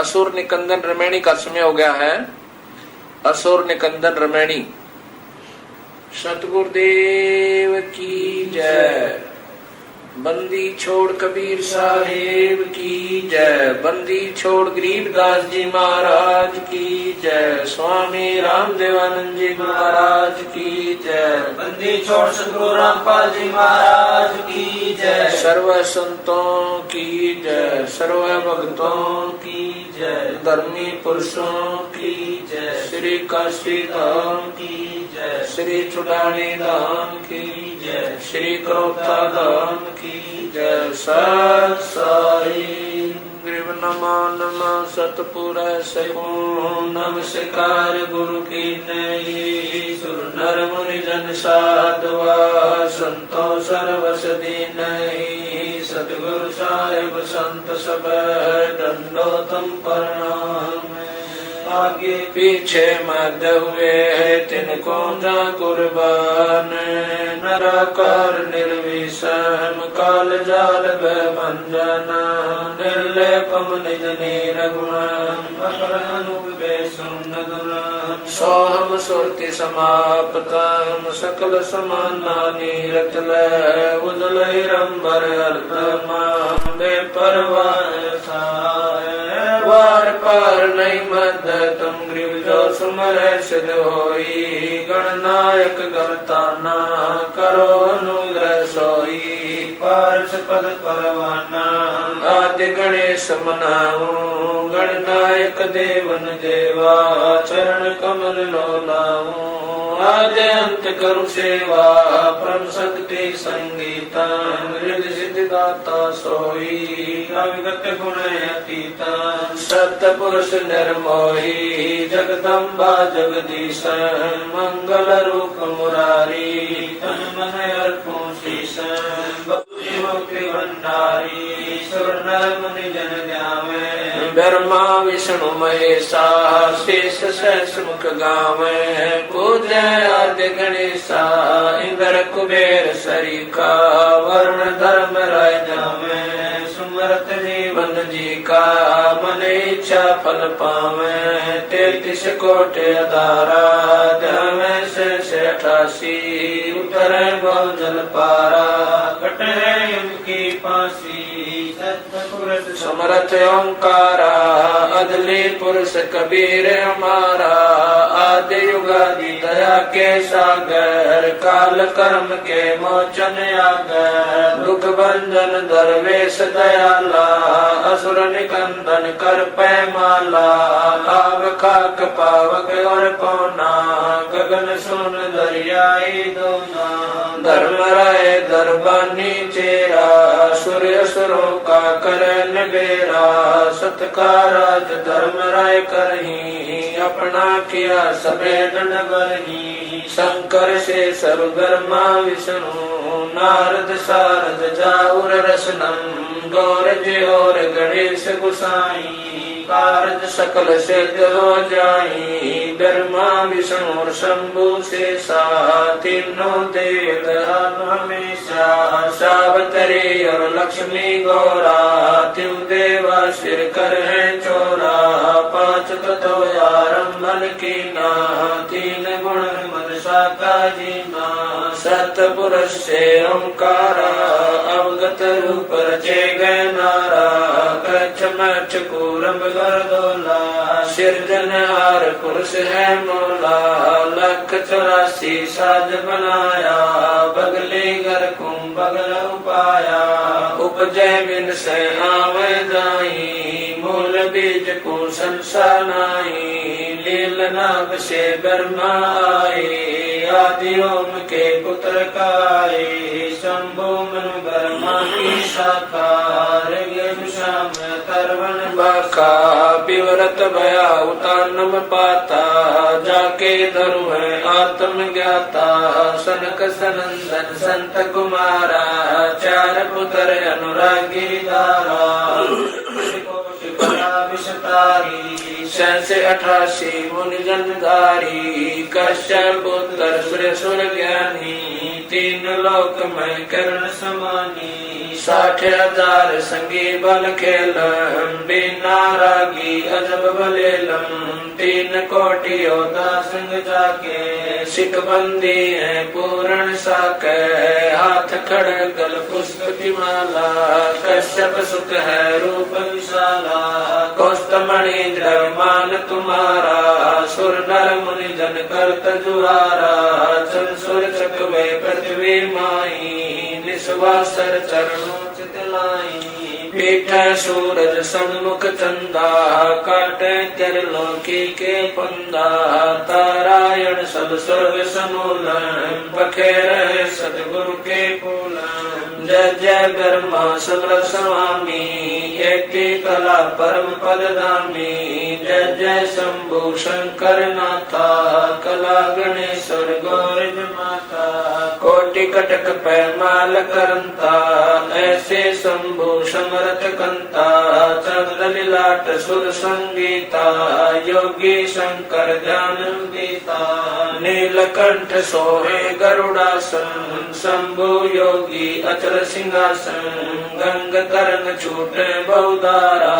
असुर निकंदन रमैणी का समय हो गया है। असुर निकंदन रमैणी। सतगुरुदेव की जय। बंदी छोड़ कबीर साहेब की जय। बंदी छोड़ गरीबदास जी महाराज की जय। स्वामी रामदेवानंद जी महाराज की जय। बंदी छोड़ सतगुरु रामपाल जी महाराज की जय। सर्व संतों की जय। सर्व भक्तों की जय। धर्मी पुरुषों की जय। श्री काशी धाम की जय। श्री चुड़ानी धाम की जय। श्री क्रोथा धाम की जय। सत साई ग्रीव नमा नमा सतपुर सगुण नमस्कार गुरु की नई। सुर नर मुनि जन साधवा संतो सर्वस दीनहि। सतगुरु साहिब संत सब दंडोतम प्रणाम। आगे पीछे मद हुए है तिनको जा कुर्बान। नराकार निर्विषम काल जाल भंजन। निर्लेपम निज निरगुण सोहम सुरति समाप्तम सकल समानानि रतल उदल हिरंबर अर्धमा परवार वार पार नहीं मद तुम ग्रीव जो सुमर सिद्ध होई। गणनायक गणताना करो अनुग्रह सोई। पार्श पद परवाना आदि गणेश मनाऊ। गणनायक देवन देवा चरण कमल लो लाऊं। आदि अंत करु सेवा परम शक्ति संगीता। हृदय सिद्धि दाता सोई अविगत गुण अतीता। सत पुरुष निर्मोही जगदम्बा जगदीश। मंगल रूप मुरारी तन मन अर्पण शीश। भंडारी सुर नर मुनि जन ध्यावे। ब्रह्मा विष्णु महेशा शेष सहस मुख गावे। पूज्य आदि गणेशा इंद्र कुबेर सरीका। वर्ण धर्म राय जावे। सुमरत जीवन जी का मन इच्छा फल पावे। 33 कोटि अधारा जमे से 88। उतरे बहु जल पारा कटे उनकी फांसी। समरथ ओंकारा अदली पुरुष कबीर हमारा। आदि युगादि दया के सागर काल कर्म के मोचन आगर। दुख भंजन दरवेश दयाला असुर निकंदन कर पैमाला। आग खाक पावक और पौना गगन सुन दरियाई दोना। धर्म राय दरबानी चेरा सूर्य सुरों का करन बेरा। सत्काराज धर्म राय करही अपना किया सबे नगरही। शंकर से सर्वधर्मा विष्णु नारद सारद जाऊर रसनम। गौर जी और गणेश गुसाई कारज सकल सिद्ध हो जाई। ब्रह्मा विष्णु और शंभु शेषा तीनों देव हमेशा। सावतरी और लक्ष्मी गौरा तिम देवा सिर कर है चोरा। 5 तत्व आरंभन की ना 3 गुण मनसा का जीना। सतपुरुष से ओंकारा अवगत रूप रचे गए नारा। कच्छ मच्छ कूरम गर्दोला सिरजनहार पुरुष है मोला। 184 साज बनाया बगले घर कुम बगल उपाया। उपजय बिन से आवे जाई मूल बीज को संसानाई। लील नाग से ब्रह्मा आए आदि ओम के पुत्र काए। शंभु मनु ब्रह्मा की शाखा श्याम तरवन बाका। विवरत भया उतानम पाता जाके धरु है आत्म ज्ञाता। सनक सनंदन संत कुमारा 4 पुत्र अनुरागी दारा। तारी। 88 मुनि जनधारी कश्यप पुत्र सूर्य सुर ज्ञानी 3 लोक में करण समानी। 60,000 संगी बल खेलम बिना रागी अजब बलेलम 3 कोटि योद्धा संग जाके सिख बंदी है पूर्ण साके हाथ खड़गल पुष्प की माला कश्यप सुख है रूप विशाला कौस्तमणि दृढ़ मान तुम्हारा सुर नर मुनि जन करत जुहारा चल सुर चकवे पृथ्वी माई निस्वासर चरणों चितलाई पीठ सूरज सम्मुख चंदा काटे त्रिलोकी के पंदा तारायण सब सर्व समूलन बखेर सदगुरु के फूलन जय जय ब्रह्मा समर स्वामी एति कला परम पद धामी जय जय शंभु शंकर नाथा कला गणेश्वर गौरज माता कोटि कटक पैमाल करंता ऐसे शंभु समरथ कंता चंद्र लीलाट सुर संगीता योगी शंकर ध्यान गीता नीलकंठ सोहे गरुड़ासन शंभु योगी अचल सिंहासन गंग तरंग छूटे बहुधारा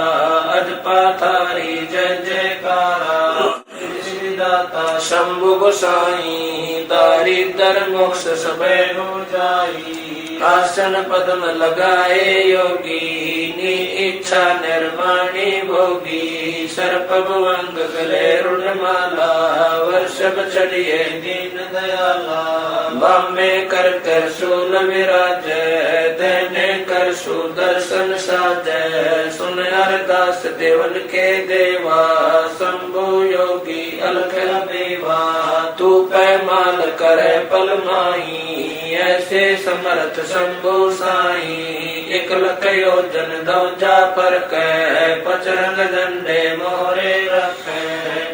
अजपाथारी जय जयकारा दाता शंभु गोसाई दारिद्र मोक्ष सबे हो जाई आसन पद्म लगाए योगी नी इच्छा निर्माणी भोगी सर्प भुवंग गले रुणमाला वर्षभ चढ़िए दीन दयाला बामे कर कर शूल विराज देने कर सुदर्शन साजय सुन अरदास देवन के देवा शंभु योगी अलख देवा तू पैमाल करे पल माही ऐसे समर्थ शंभु साई 1 लख योजन दौजा पर कै पचरंग झंडे मोरे रखे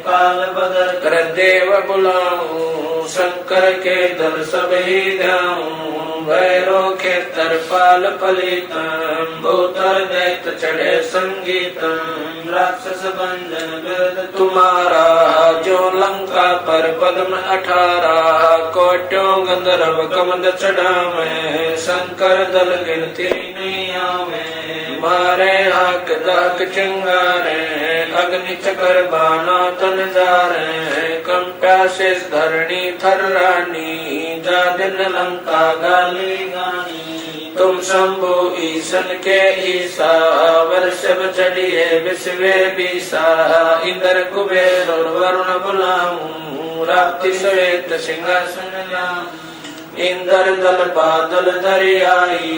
काल बदल कर देव बुलाऊं शंकर के दल सब ही ध्याऊं भैरो के तरपाल पलितम भूतर दैत चढ़े संगीतम राक्षस भंजन बिरद तुम्हारा जो लंका पर पद्म 18 कोट्यों गंधर्व कमंद चढ़ावे शंकर दल गिनती नहीं आवे मारे हाक दाक चिंगारे अग्नि चकर बाना तन जारे कंप्या से धरणी थर्रानी जा दिन लंका गाली गानी तुम शंभु ईशन के ईसा वर्षभ चढ़िए विश्वे बीसा इंद्र कुबेर और वरुण बुलाऊं राप्ति श्वेत सिंहासन लाऊं इंद्र दल बादल दरियाई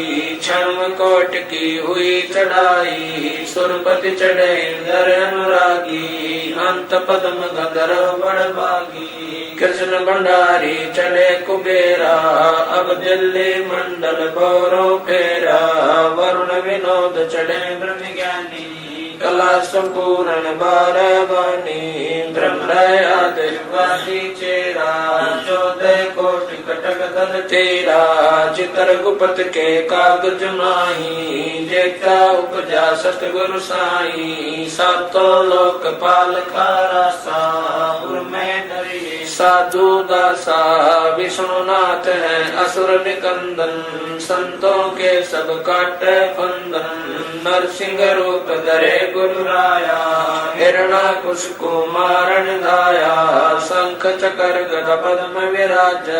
क्षण कोट की हुई चढ़ाई सुरपति चढ़े इंद्र अनुरागी अंत पद्म गंधर्व बड़भागी कृष्ण भंडारी चढ़े कुबेरा अब दिल्ली मंडल गौरव फेरा वरुण विनोद चढ़े ब्रह्म ज्ञानी कला संपूर्ण 12 बानी ब्रह्मयादि चेरा 14 कोटि कटक दल तेरा चितर गुप्त के कागज माही जेता उपजा सतगुरु साई सातों लोक पाल खारासा में डरिए साधु दासा विष्णुनाथ है असुर निकंदन संतों के सब काटे फंदन नरसिंह रूप धरे गुरु राया हिरणाकुश को मारण दाया शंख चकर गदा पद्म विराज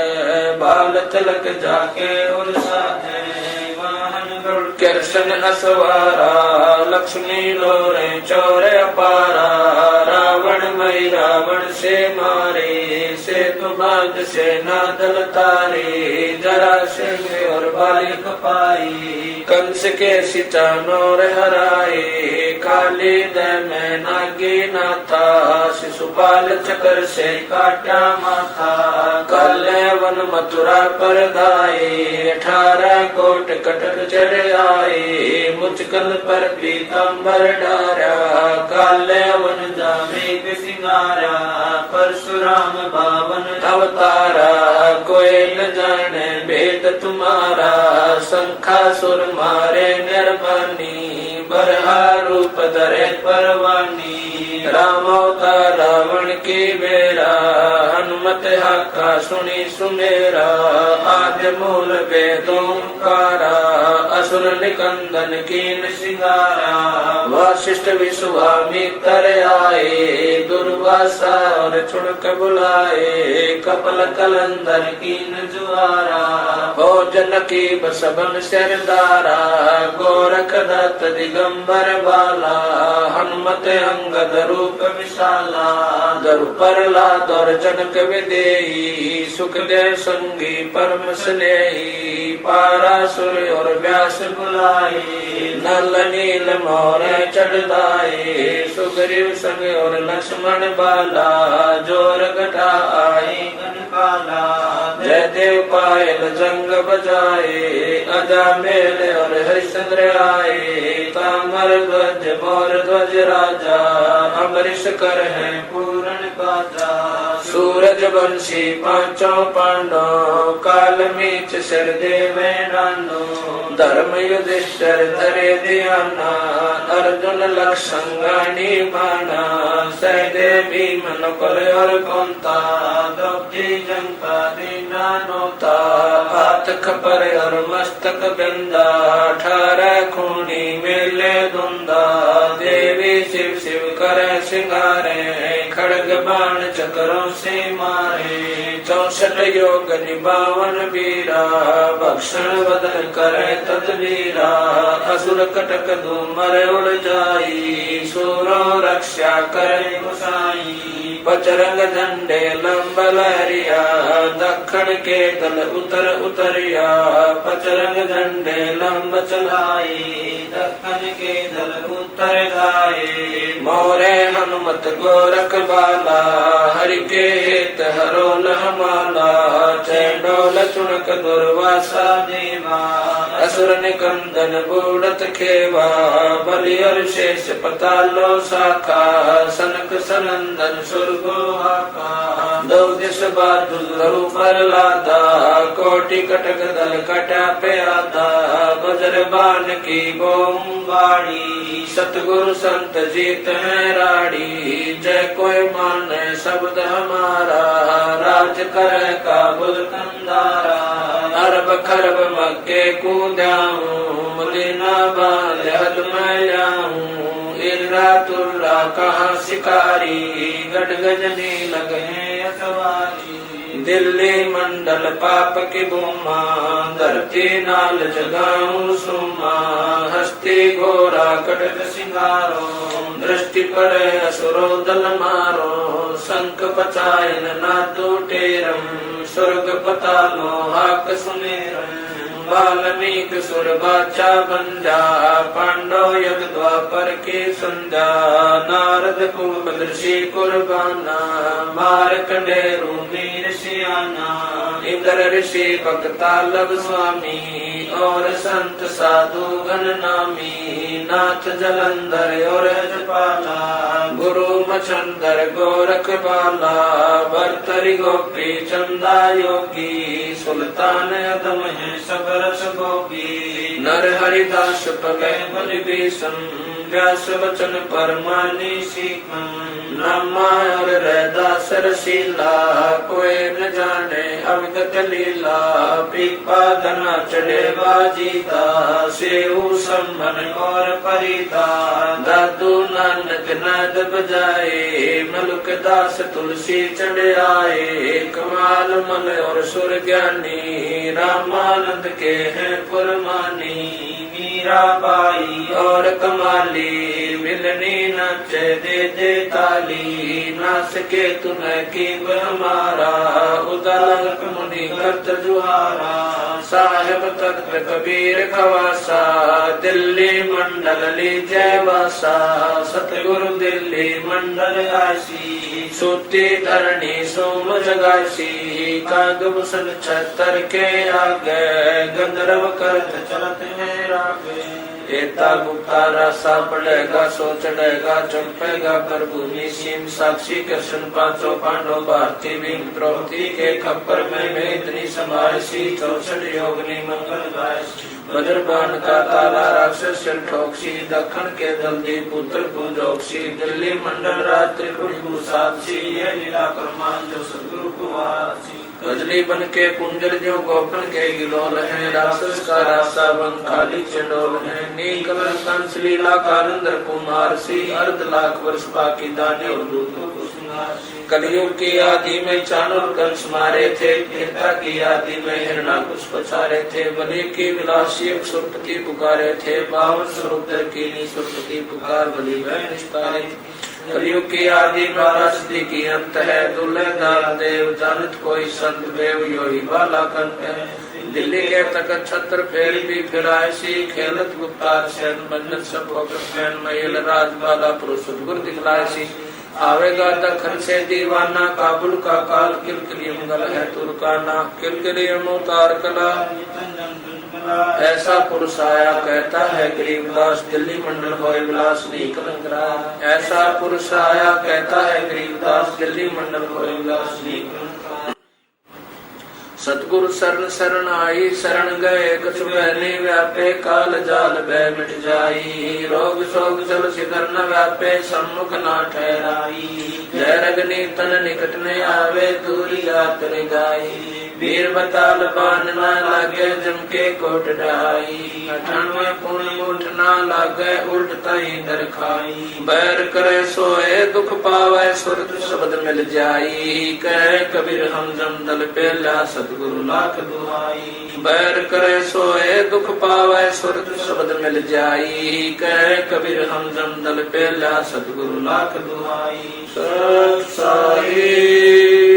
बाल तिलक जाके उलसाजे कृष्ण असवारा लक्ष्मी लोरे चोरे अपारा रावण मई रावण से मारे से तुमाग से नादल तारे जरा से और बालिक पाई कंस के सिचानोर हराए काली दय में नागी नाथा शिशुपाल चकर से काटा माथा काले वन मथुरा पर दाए 18 कोट कटक चढ़ आए मुचकल पर पीताम्बर डारा काले वन जामे सिंगारा परशुराम बावन अवतारा कोई न जाने भेद तुम्हारा शंखासुर मारे निर्वाणी बरहा रूप धरे परवानी राम अवतार रावण की बेरा, हनुमत हाका सुनी सुमेरा, आद्य मूल वेदोंकारा, असुर निकंदन कीन सिंगारा, वशिष्ठ विश्वामित्र आए, दुर्वासा और चुड़क बुलाए, कपल कलंदर कीन जुआरा, हो जनकी बसबन सरदारा, गोरख दत्त दिगंबर बाला, हनुमत अंगद रूप विशाला, दरु प्रहलाद और जनक विदेही, सुखदेव संगी परम स्नेही, पारासुर और व्यास बुलाए, नल नील मोर चढ़ाए, सुग्रीव संग और लक्ष्मण बाला, जोर घटा आए काला, जय देव पायल जंग बजाए, अजा मेल और हरिश्चंद्र आए, तामर ध्वज मोर ध्वज राजा, अमरीश कर है पूर्ण बाजा, सूरज वंशी पांचों पांडव, काल मीच सिर देवे नानो, धर्म युधिष्ठिर धरे ध्याना, अर्जुन लक्षंगानी बाना, सहदेव भीम नकुल और कुंता, द्रौपदी जंका दीना नोता, हाथ खपर और मस्तक बिंदा, 18 खूनी मेले धुंदा, देवी शिव शिव कर सिंगारे, खड़ग बाण चक्रों से मारे, 64 योग निभावन वीरा, भक्षण वदन करे तदवीरा, असुर कटक धूमर उड़ जाई, सूरों रक्षा करे गुसाई, बजरंग झंडे लंब लहरिया, दक्षिण के दल उतर उतरिया, बजरंग झंडे लंब चलाए, दक्षिण के दल उतर गाए, मोरे हनुमत गोरख बाला, हरि के हित हरोल हमाला, चैंडोल चुनक दुर्वासा देवा, असुर निकंदन बूढ़त खेवा, बलि और शेष पतालो शाखा, सनक सनंदन सुरगो हाका, दो दिश बादुल पर लादा, कोटि कटक दल कटा पे आदा, बजर बाण की बोम बाड़ी, सतगुरु संत जीत है राड़ी, जय कोई माने शब्द हमारा, राज करे काबुल कंदारा, अरब खरब मक्के कूदाऊं, मदीना बांध हद मैं जाऊं, इर्रा तुर्रा कहाँ शिकारी, गढ़ गजनी लगे अतवारी, दिल्ली मंडल पाप की भूमा, धरती नाल जगाऊं सुमा, हस्ती घोरा कटक सिंगारो, दृष्टि पड़े असुरो दल मारो, शंख पचायन ना टूटेरम, स्वर्ग पतालो हाक सुनेरम, वाल्मीक सुर बाचा बंजा, पांडव यज्ञ द्वापर के संजा, नारद कुल ऋषि कुर्बाना, मार्कंडेय मीर सियाना, इंद्र ऋषि भक्तालब स्वामी, और संत साधु गण नामी, नाथ जलंधर और यजपाला, गुरु मचंदर गोरख बाला, भर्तरी गोपी चंदा योगी, सुल्तान अदम है सब रस गोपी, नर हरिदास पगे बलि भीषण, व्यास वचन परमानी सीखम, नामा और रैदास रसीला, कोई न जाने अवगत लीला, पीपा धना चढ़े बाजीता, सेऊ सम्मन और परिता, दादू नानक नाद बजाए, मलुक दास तुलसी चढ़ आए, कमाल मल और सुर ज्ञानी, रामानंद के हैं पुरमानी, मीरा बाई और कमाली, मिलनी नचे दे दे ताली, नास के तुम्हें की हमारा, उदालक मुनि करत जुहारा, साहेब तख्त कबीर खवासा, दिल्ली मंडल लीजय वासा, सतगुरु दिल्ली मंडल आसी, सूती धरणी सोम जगासी, कागभूषण छतर के आगे, गंधर्व करत चलत है रागे। एता गुप्ता रासा पड़ेगा सो चढ़ेगा चंपेगा कर भूमि सीम साक्षी कृष्ण पांचों पांडव भारती भीम द्रौपदी के खप्पर में इतनी संभाल सी 64 योगनी मंगल गाय बद्रबान का ताला राक्षस सिर ठोकसी दक्षिण के दल्दी पुत्र पूजोक्सी दिल्ली मंडल रात्रि साक्षी ये लीला कर्मान जो सदगुरु को वासी गजली बन के कुंजल जो गोपन के गिलोल है राक्षस का रासा बन खाली चंडोल है नीकल कंस लीला कानंदर कुमार सी अर्ध लाख वर्ष बाकी दानी और दूतों को कलयुग की आदि में चाणूर कंस मारे थे त्रेता की आदि में हिरणाकुश पछारे थे बलि की विलासी सुरपति पुकारे थे 52 स्वरूप की सुरपति पुकार बलि वह निस्तारे कलयुग की आदि महाराष्ट्री की अंत है दुल्हे दाल देव जानत कोई संत देव योही बाला कंत है दिल्ली के तक छत्र फेर भी फिराए सी खेलत गुप्तार सैन बंधन सब फैन महिल राज बाला पुरुष गुर दिखलाए सी आवेगा दखन से दीवाना काबुल का काल किलकिली मंगल है तुर्काना किलकिली अवतार कला ऐसा पुरुष आया कहता है गरीबदास दिल्ली मंडल होए विलास नहीं कलंकरा ऐसा पुरुष आया कहता है गरीबदास दिल्ली मंडल होए विलास नहीं कलंकरा सतगुरु शरण शरण आई शरण गए कछु बहने व्यापे काल जाल भय मिट जाई रोग शोक जल शिखर न व्यापे सम्मुख न ठहराई जय रगनी तन निकट न आवे दूरी जात रे गाई वीर बताल बान न लागे जम के कोट ढाई 98 पुण्य मुठ न लागे उल्ट तई दर खाई बैर करे सोए दुख पावे सुरत शब्द मिल जाई कहे कबीर हम जम दल पेला सतगुरु लाख दुआई बैर करे सोए दुख पावे सुरत शब्द मिल जाई कहे कबीर हम जम दल पेला सतगुरु लाख दुआई सत साई